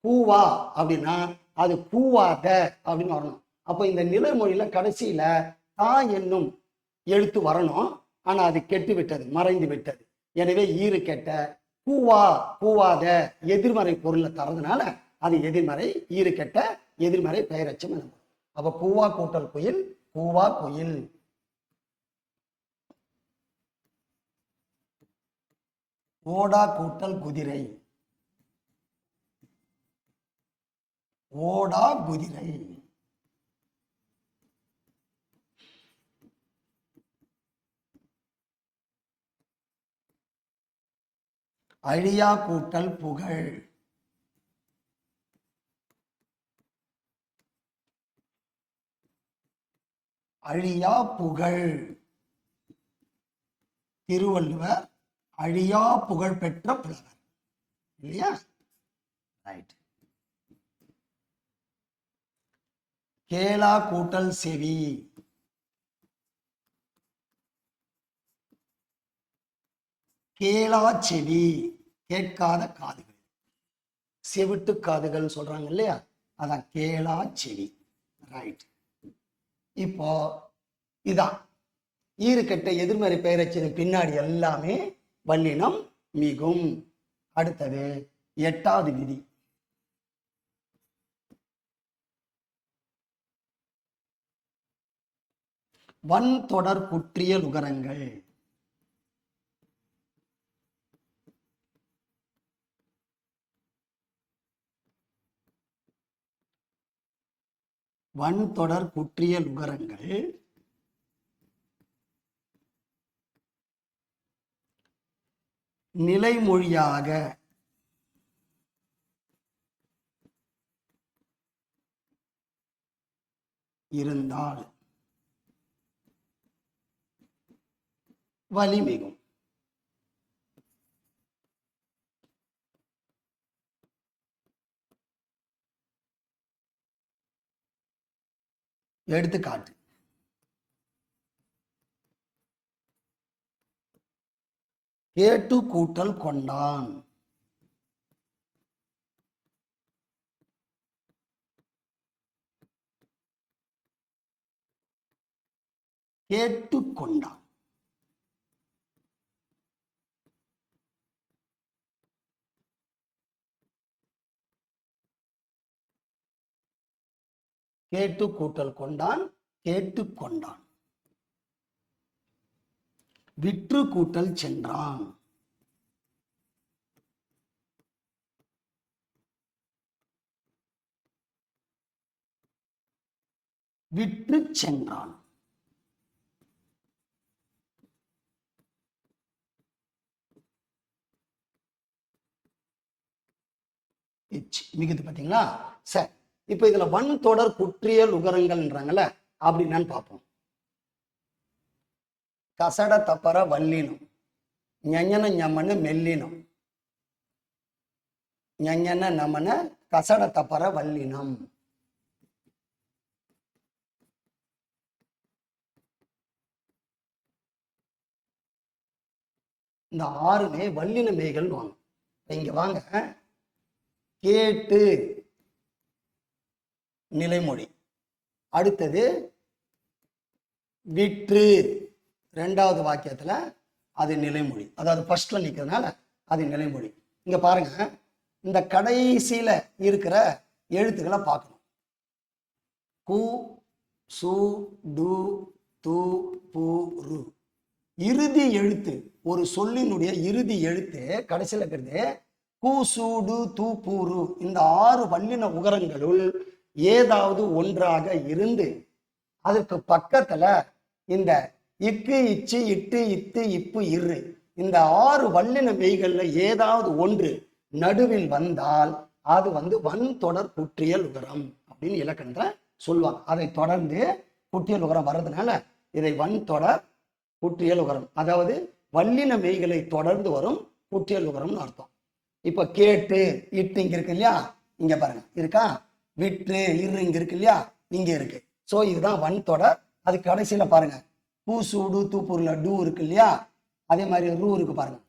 கூவா அப்படின்னா அது கூவாத அப்படின்னு வரணும். அப்போ இந்த நிலைமொழியில கடைசியில தா என்னும் எழுத்து வரணும். ஆனா அது கெட்டு விட்டது, மறைந்து விட்டது. எனவே ஈறு கெட்ட கூவா கூவாத எதிர்மறை பொருளை தரதுனால அது எதிர்மறை ஈறு கெட்ட எதிர்மறை பெயரெச்சம் எனப்படும். அப்ப கூவா கூட்டல் குயில் கூவா குயில். ஓடா கூட்டல் குதிரை. ஓடா குதிரை. அழியா கூட்டல் புகழ். அழியா புகழ். திருவள்ளுவர் அழியா புகழ் பெற்ற புலவர் இல்லையா. ரைட். கேளா கூட்டல் செவி. கேளா செவி, கேட்காத காதுகள். செவிட்டு காதுகள் சொல்றாங்க இல்லையா, அதான் கேளா செவி. ரைட். இப்போ இதான் ஈறு கெட்ட எதிர்மறை பெயரச்சின் பின்னாடி எல்லாமே வல்லினம் மிகும். அடுத்தது 8வது விதி. வன் தொடர் குற்றிய லுகரங்கள். வன் தொடர் குற்றிய லுகரங்கள் நிலைமொழியாக இருந்தால் வலி மிகும். எடுத்துக்காட்டு. கேட்டு கூட்டல் கொண்டான். கேட்டு கொண்டான். கேட்டு கூட்டல் கொண்டான், கேட்டு கொண்டான். விற்று கூட்டல் சென்றான். விற்று சென்றான். மிகுது பாத்தீங்களா. சரி, இப்ப இதுல வன் தொடர் குற்றிய லுகரங்கள்ன்றாங்கல்ல, அப்படின்னான்னு பார்ப்போம். கசட தப்பற வல்லினம். ஞஞன ஞமன மெல்லினம். ஞஞன நமன கசட தப்பற வல்லினம். இந்த 6மே வல்லின மெய்கள் வாங்க. இங்க வாங்க. கேட்டு நிலைமொழி. அடுத்தது விற்று 2வது வாக்கியத்துல அது நிலைமொழி. அதாவது ஃபர்ஸ்ட்ல நிற்கிறதுனால அது நிலைமொழி. இங்க பாருங்க, இந்த கடைசியில இருக்கிற எழுத்துக்களை பார்க்கணும். கு, சு, டு, து பு ரு. இறுதி எழுத்து, ஒரு சொல்லினுடைய இறுதி எழுத்து கடைசியில் இருக்கிறது கு சூடு து பூரு. இந்த 6 வல்லின உகரங்களுள் ஏதாவது ஒன்றாக இருந்து அதற்கு பக்கத்துல இந்த இக்கு இச்சு இட்டு இத்து இப்பு இரு, இந்த 6 வல்லின மெய்கள்ல ஏதாவது ஒன்று நடுவில் வந்தால் அது வன்தொடர் குற்றியல் உகரம் அப்படின்னு இலக்கணத்தை சொல்லுவாங்க. அதை தொடர்ந்து குற்றியல் உகரம் வர்றதுனால இதை வன்தொடர் குற்றியல் உகரம், அதாவது வல்லின மெய்களை தொடர்ந்து வரும் குற்றியல் உகரம்னு அர்த்தம். இப்ப கேட்டு இட்டு இங்க இருக்கு இல்லையா, இங்க பாருங்க இருக்கா, விட்டு இரு இங்க இருக்கு இல்லையா, இங்க இருக்கு. சோ இதுதான் வன்தொடர். அது கடைசியில பாருங்க பூ சூடு தூப்பூர்ல டூ இருக்கு இல்லையா, அதே மாதிரி ரூ இருக்கு பாருங்க.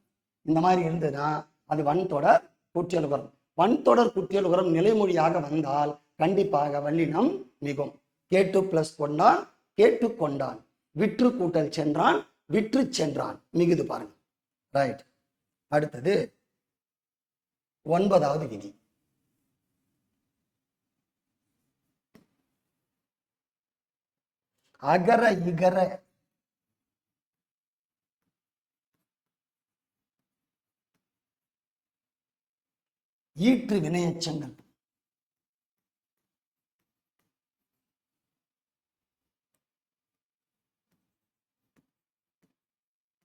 இந்த மாதிரி இருந்ததுன்னா அது வன்தொடர் குற்றியல் உகரம். வன்தொடர் குற்றியல் உகரம் நிலைமொழியாக வந்தால் கண்டிப்பாக வல்லினம் மிகும். கேட்டு பிளஸ் கொண்டான் கேட்டு கொண்டான், விற்று கூட்டல் சென்றான் விற்று சென்றான், மிகுது பாருங்க. ரைட். அடுத்தது 9வது விதி. அகர இகர ஈற்று வினையச்சங்கள்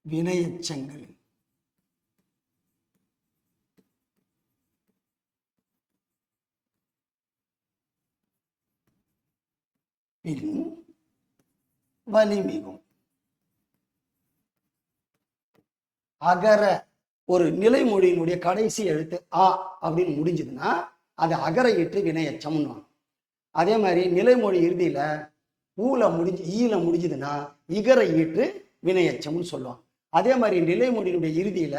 வினையச்சங்கள் பின் வலிமிகும். அகர ஒரு நிலைமொழியினுடைய கடைசி எழுத்து ஆ அப்படின்னு முடிஞ்சதுன்னா அது அகர ஈற்று வினையச்சம்னு. அதே மாதிரி நிலைமொழி இறுதியில ஊல முடிஞ்சு ஈல முடிஞ்சதுன்னா இகர ஈற்று வினையச்சம்னு சொல்லுவாங்க. அதே மாதிரி நிலைமொழியினுடைய இறுதியில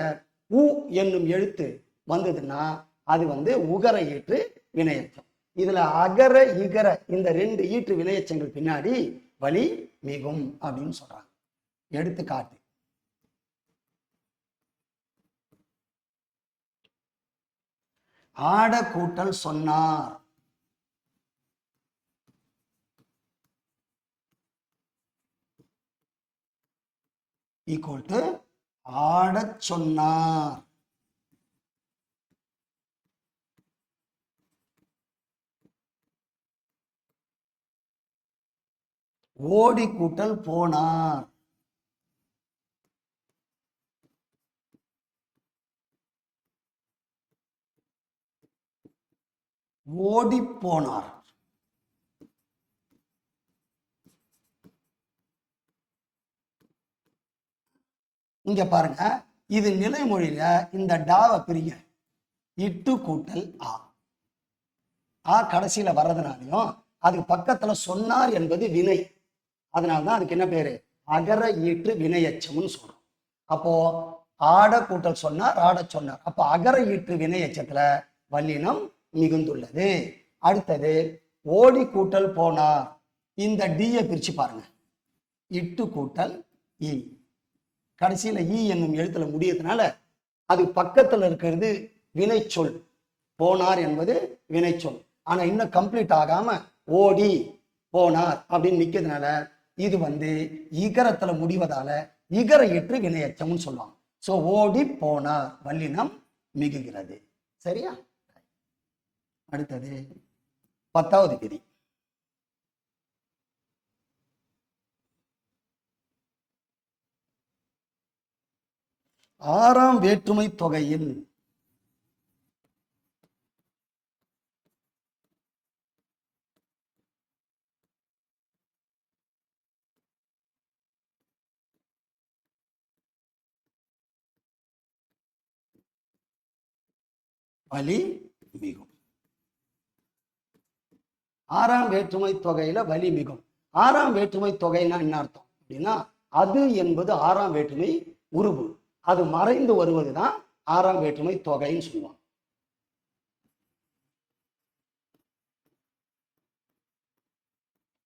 ஊ என்னும் எழுத்து வந்ததுன்னா அது உகர ஈற்று வினையச்சம். இதுல அகர இகர இந்த 2 ஈற்று வினையச்சங்கள் பின்னாடி வலி மிகும் அப்படின்னு சொல்றாங்க. எடுத்துக்காட்டு, ஆட கூட்டல் சொன்னார். ஈக்குவல் டு ஆடச் சொன்னார். ஓடி கூட்டல் போனார். ஓடி போனார். இங்க பாருங்க, இது நிலைமொழியில இந்த டாவை பிரிங்க, இட்டு கூட்டல் ஆ. ஆ கடைசியில வர்றதுனாலையும் அதுக்கு பக்கத்துல சொன்னார் என்பது வினை, அதனால்தான் அதுக்கு என்ன பேரு அகர ஈற்று வினையச்சம்னு சொல்றோம். அப்போ ஆட கூட்டல் சொன்னார் ஆட சொன்னார், அப்போ அகர ஈற்று வினையச்சத்துல வல்லினம் மிகுந்துள்ளது. அடுத்தது ஓடி கூட்டல் போனார். இந்த டியை பிரிச்சு பாருங்க, இட்டு கூட்டல் இ, கடைசியில ஈ என்னும் எழுத்துல முடியறதுனால அது பக்கத்துல இருக்கிறது வினைச்சொல். போனார் என்பது வினைச்சொல், ஆனா இன்னும் கம்ப்ளீட் ஆகாம ஓடி போனார் அப்படின்னு நிக்கிறதுனால இது இகரத்துல முடிவதால இகர ஈற்று வினையச்சம்னு சொல்லுவாங்க. சோ ஓடி போனார் வல்லினம் மிகுகிறது. சரியா? அடுத்தது 10வது விதி. ஆறாம் வேற்றுமை தொகையில் வலி மிகும். ஆறாம் வேற்றுமை தொகையில வலி மிகும். ஆறாம் வேற்றுமை தொகைன்னா என்ன அர்த்தம் அப்படின்னா, அது என்பது ஆறாம் வேற்றுமை உருவு, அது மறைந்து வருவதுதான் ஆறாம் வேற்றுமை தொகைன்னு சொல்லுவாங்க.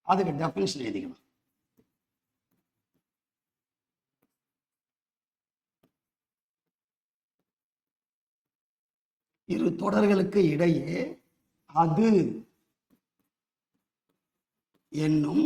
அதுக்கு டெஃபினிஷன் எழுதிக்கணும். இரு தொடர்களுக்கு இடையே அது என்னும்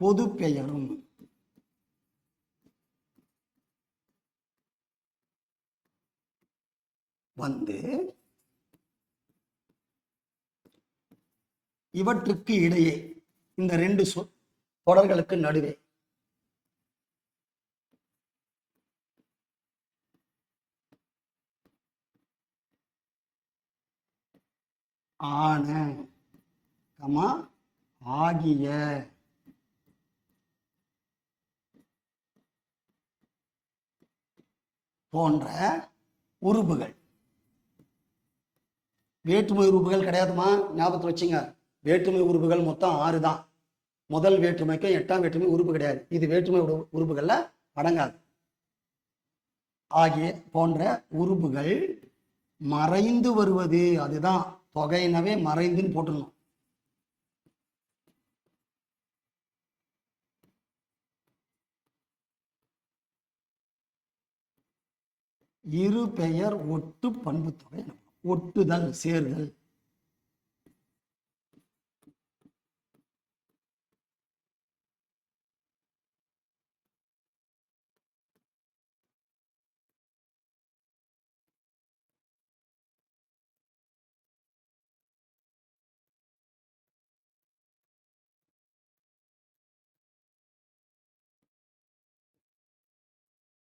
பொது பெயரும் வந்து இவற்றுக்கு இடையே இந்த ரெண்டு தொடர்களுக்கு நடுவே ஆன கமா ஆகிய போன்ற உறுப்புகள். வேற்றுமை உறுப்புகள் கிடையாதுமா, ஞாபகத்தில் வச்சுங்க. வேற்றுமை உறுப்புகள் மொத்தம் 6 தான். முதல் வேற்றுமைக்கும் 8ஆம் வேற்றுமை உறுப்பு கிடையாது. இது வேற்றுமை உறுப்புகள்ல அடங்காது. ஆகிய போன்ற உறுப்புகள் மறைந்து வருவது, அதுதான் தொகையினவே மறைந்துன்னு போட்டுடணும். இரு பெயர் ஒட்டு பண்பு தொகை. ஒட்டுதல், சேர்தல்.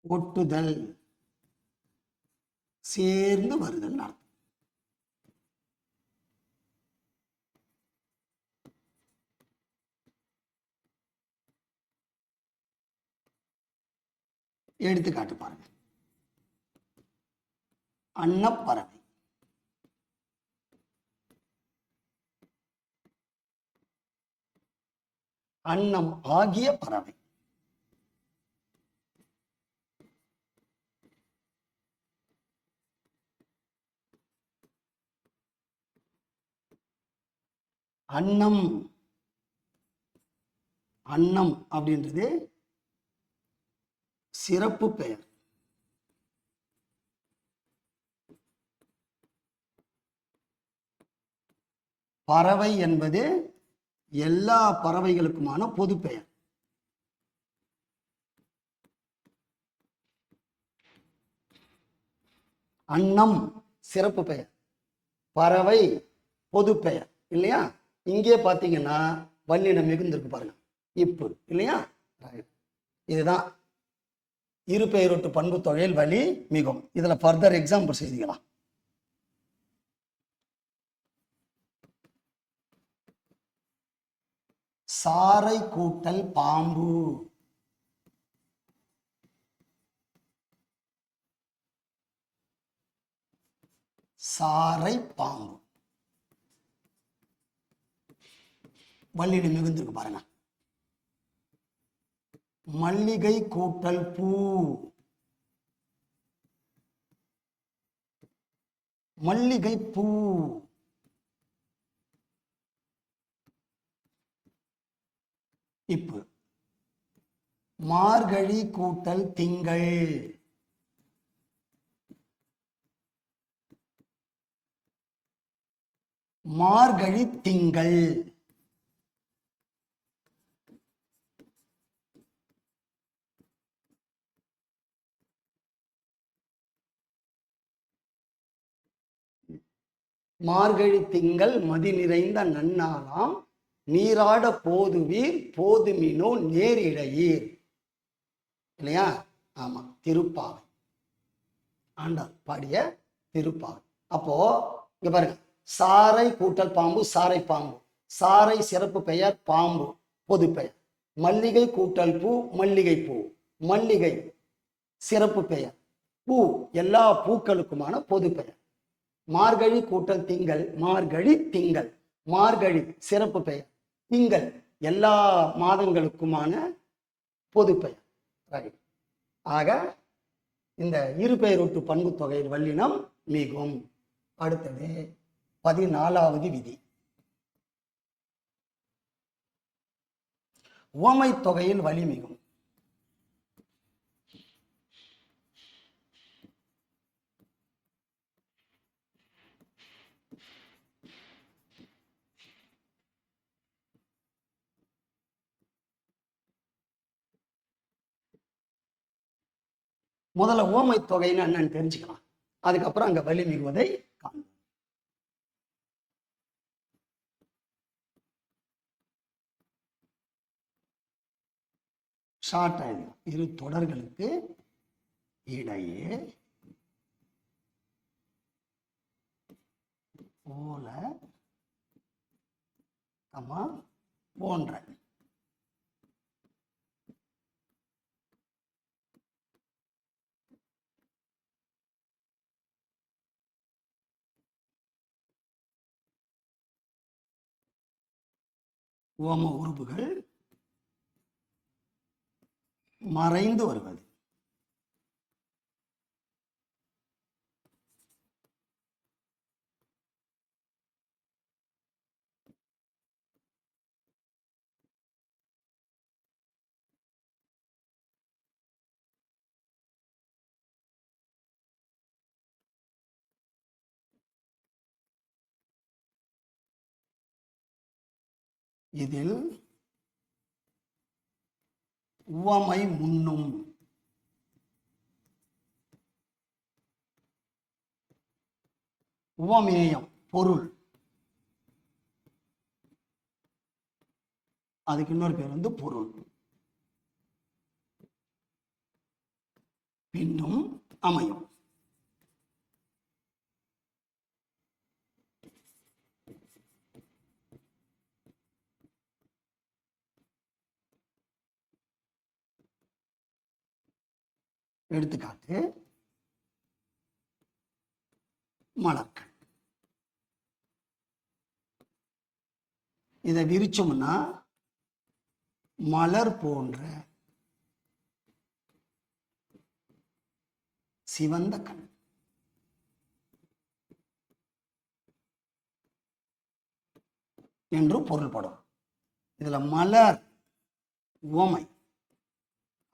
ஒட்டுதல், சேர்ந்து வருதல் அர்த்தம். எடுத்துக்காட்டு பாருங்க. அன்னப்பறவை, அன்னம் ஆகிய பறவை. அன்னம், அன்னம் அப்படின்றது சிறப்பு பெயர். பறவை என்பது எல்லா பறவைகளுக்குமான பொது பெயர். அன்னம் சிறப்பு பெயர், பறவை பொது பெயர் இல்லையா? இங்கே பார்த்தீங்கன்னா வல்லினம் மிகுந்திருக்கு பாருங்க, இப்பு இல்லையா? இதுதான் இரு பெயரொட்டு பண்பு தொகையில் வலி மிகும். இதுல ஃபர்தர் எக்ஸாம்பிள் செய்திக்கலாம். சாறை கூட்டல் பாம்பு. சாறை பாம்பு வல்லினம் மிகுந்திருக்கு பாருங்க. மல்லிகை கூட்டல் பூ. மல்லிகை பூ. இப்பு. மார்கழி கூட்டல் திங்கள். மார்கழி திங்கள். மார்கழி திங்கள் மதி நிறைந்த நன்னாளாம், நீராட போதுவீர் போதுமினோ நேரிழையீர். இல்லையா? ஆமா, திருப்பாவை, ஆண்டாள் பாடிய திருப்பாவை. அப்போ இங்க பாருங்க, சாறை கூட்டல் பாம்பு, சாறை பாம்பு. சாறை சிறப்பு பெயர், பாம்பு பொது பெயர். மல்லிகை கூட்டல் பூ, மல்லிகை பூ. மல்லிகை சிறப்பு பெயர், பூ எல்லா பூக்களுக்குமான பொது பெயர். மார்கழி கூட்டல் திங்கள், மார்கழி திங்கள். மார்கழி சிறப்பு பெயர், திங்கள் எல்லா மாதங்களுக்குமான பொது பெயர். ஆக இந்த இரு பெயரொட்டு பண்பு தொகையில் வல்லினம் மிகும். அடுத்தது 14வது விதி. உவமை தொகையில் வலி மிகும். முதல்ல ஓமை தொகைன்னு என்னன்னு தெரிஞ்சுக்கலாம். அதுக்கப்புறம் அங்க வலி மிகுவதை காணும். ஷார்ட் ஆயிடும். இரு தொடர்களுக்கு இடையே போல போன்ற ஓம உறுப்புகள் மறைந்து வருவது. இதில் உவமை முன்னும் உவமேயம் பொருள், அதுக்கு இன்னொரு பேர் வந்து பொருள், பின்னும் அமையும். எடுத்துக்காட்டு மலர்கள். இதை விரிச்சோம்னா மலர் போன்ற சிவந்த கண். என்று பொருள்படும். இதுல மலர் உவமை,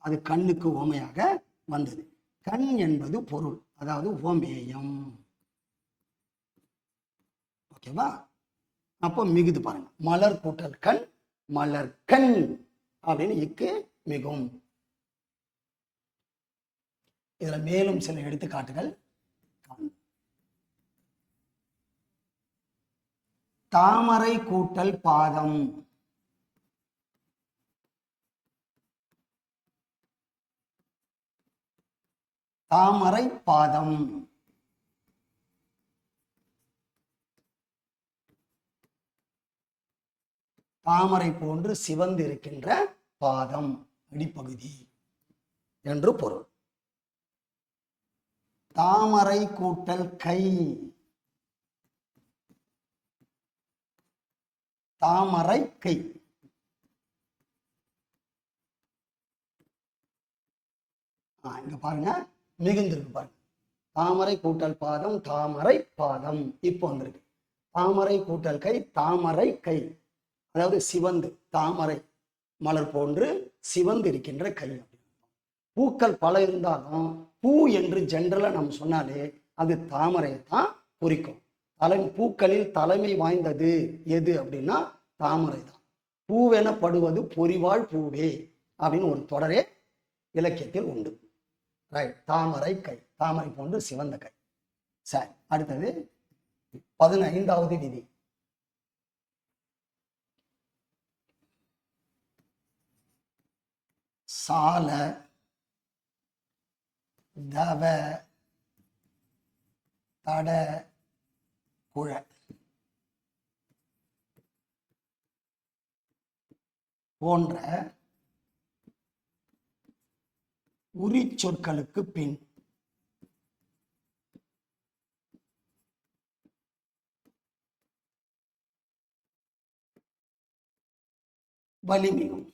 அது கண்ணுக்கு உவமையாக வந்தது. கண் என்பது பொருள், அதாவது உவமேயம். ஓகேவா? அப்போ மிகுது பாருங்க. மலர் கூட்டல் கண், மலர் கண் அப்படின்னு இக்கு மிகும். இதுல மேலும் சில எடுத்துக்காட்டுகள். தாமரை கூட்டல் பாதம். தாமரை பாதம். தாமரை போன்று சிவந்து இருக்கின்ற பாதம், அடிப்பகுதி என்று பொருள். தாமரை கூட்டல் கை. தாமரை கை. இங்க பாருங்க, மிகுந்திருக்கு பாருங்க. தாமரை கூட்டல் பாதம், தாமரை பாதம். இப்போ வந்திருக்கு தாமரை கூட்டல் கை, தாமரை கை. அதாவது சிவந்து, தாமரை மலர் போன்று சிவந்து இருக்கின்ற கை. பூக்கள் பல இருந்தாலும் பூ என்று ஜென்ரலா நம்ம சொன்னாலே அது தாமரை தான் குறிக்கும். பூக்களில் தலைமை வாய்ந்தது எது அப்படின்னா தாமரை தான். பூவெனப்படுவது பொறிவாள் பூவே அப்படின்னு ஒரு தொடரே இலக்கியத்தில் உண்டு. ரைட். தாமரை கை, தாமரை போன்று சிவந்த கை. சரி, அடுத்தது 15வது விதி. சால தவ தட குழ போன்ற உரி சொற்களுக்கு பின் வலிமிகும்.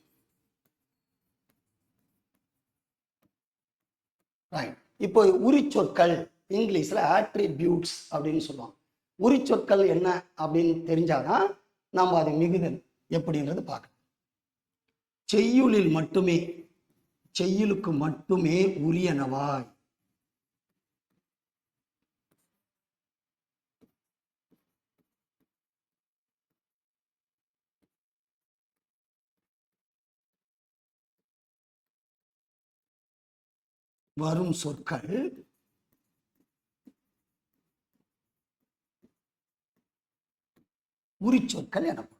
இப்போ உரிச்சொற்கள் இங்கிலீஷ்ல ஆட்ரிபியூட்ஸ் அப்படின்னு சொல்லுவாங்க. உரிச்சொற்கள் என்ன அப்படின்னு தெரிஞ்சாதான் நம்ம அது மிகுதல் எப்படின்றது பார்க்கணும். செய்யுளில் மட்டுமே, செய்யுளுக்கு மட்டுமே உரியனவாய். வரும் சொற்கள் உரிச்சொற்கள் எனப்படும்.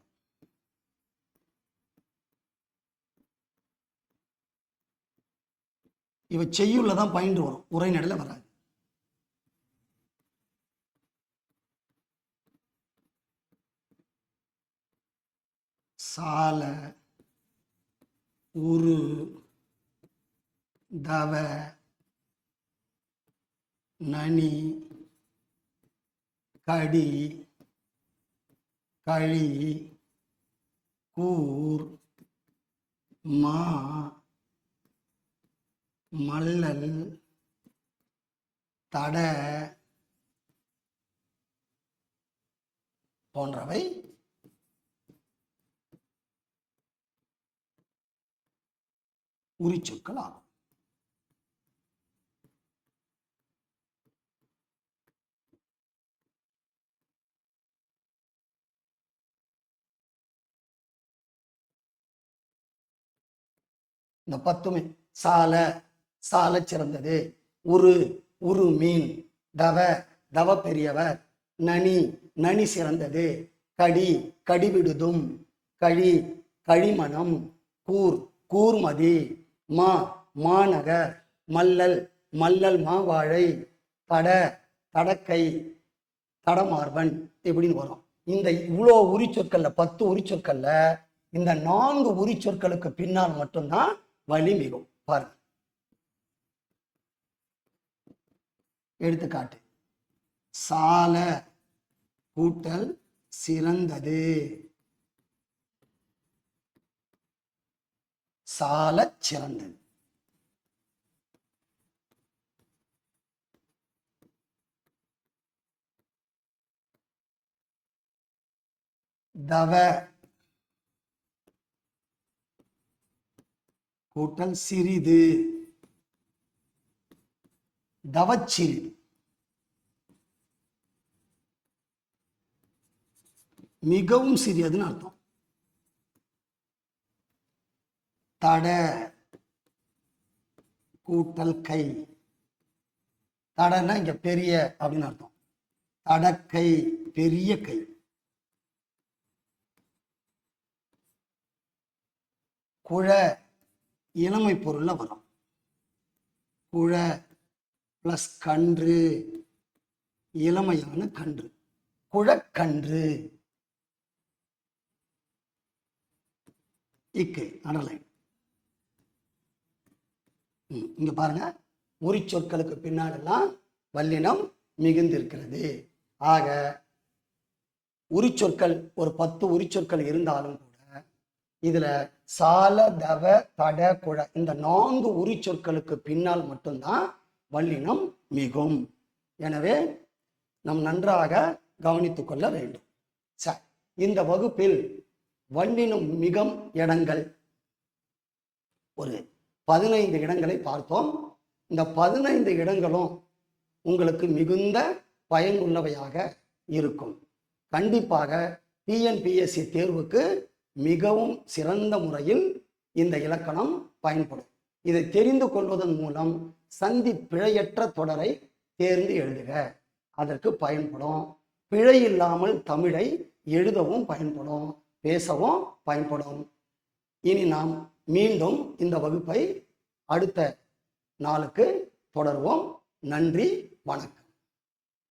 இவ செய்யுள்ள தான் பயின்று வரும், உரைநடையில் வராது. சால, உரு, தவ, நனி, கடி, களி, கூர், மா, மல்லல், தட போன்றவை உரிச்சொற்கள் ஆகும். இந்த 10மே சால, சால சிறந்தது, உரு, உரு மீன், தவ, தவ பெரியவர், நனி, நனி சிறந்தது, கடி, கடிவிடுதும், களி, களிமணம், கூர், கூர்மதி, மா, மாநகர், மல்லல், மல்லல் மாவாழை, தட, தடக்கை, தடமார்பன் இப்படின்னு வரும். இந்த இவ்வளோ உரிச்சொற்கள்ல 10 உரிச்சொற்கள்ல இந்த 4 உரிச்சொற்களுக்கு பின்னால் மட்டும்தான் வலி மிகும். பாருங்க, எடுத்துக்காட்டு. சால கூட்டல் சிறந்தது, சால சிறந்தது. தவ கூட்டல் சிறிது, தவச்சிறிது. மிகவும் சிறியதுன்னு அர்த்தம். தட கூட்டல் கை, தடன்னா இங்க பெரிய அப்படின்னு அர்த்தம். தடக்கை பெரிய கை. குழ இளமை பொருள்ல வரும். குழ பிளஸ் கன்று, இளமையான கன்று, குழக்கன்று. இக்கு அடலை. இங்க பாருங்க, உரிச்சொற்களுக்கு பின்னாடிலாம் வல்லினம் மிகுந்திருக்கிறது. ஆக உரிச்சொற்கள் ஒரு 10 உரிச்சொற்கள் இருந்தாலும் கூட இதுல சால, தவ, தட, குழ இந்த 4 உரிச்சொற்களுக்கு பின்னால் மட்டும்தான் வல்லினம் மிகும். எனவே நாம் நன்றாக கவனித்துக் கொள்ள வேண்டும். சரி, இந்த வகுப்பில் வல்லினம் மிகும் இடங்கள் ஒரு 15 இடங்களை பார்த்தோம். இந்த 15 இடங்களும் உங்களுக்கு மிகுந்த பயனுள்ளவையாக இருக்கும். கண்டிப்பாக டிஎன்பிஎஸ்சி தேர்வுக்கு மிகவும் சிறந்த முறையில் இந்த இலக்கணம் பயன்படும். இதை தெரிந்து கொள்வதன் மூலம் சந்தி பிழையற்ற தொடரை தேர்ந்து எழுதுக, அதற்கு பயன்படும். பிழை இல்லாமல் தமிழை எழுதவும் பயன்படும், பேசவும் பயன்படும். இனி நாம் மீண்டும் இந்த வகுப்பை அடுத்த நாளுக்கு தொடர்வோம். நன்றி, வணக்கம்.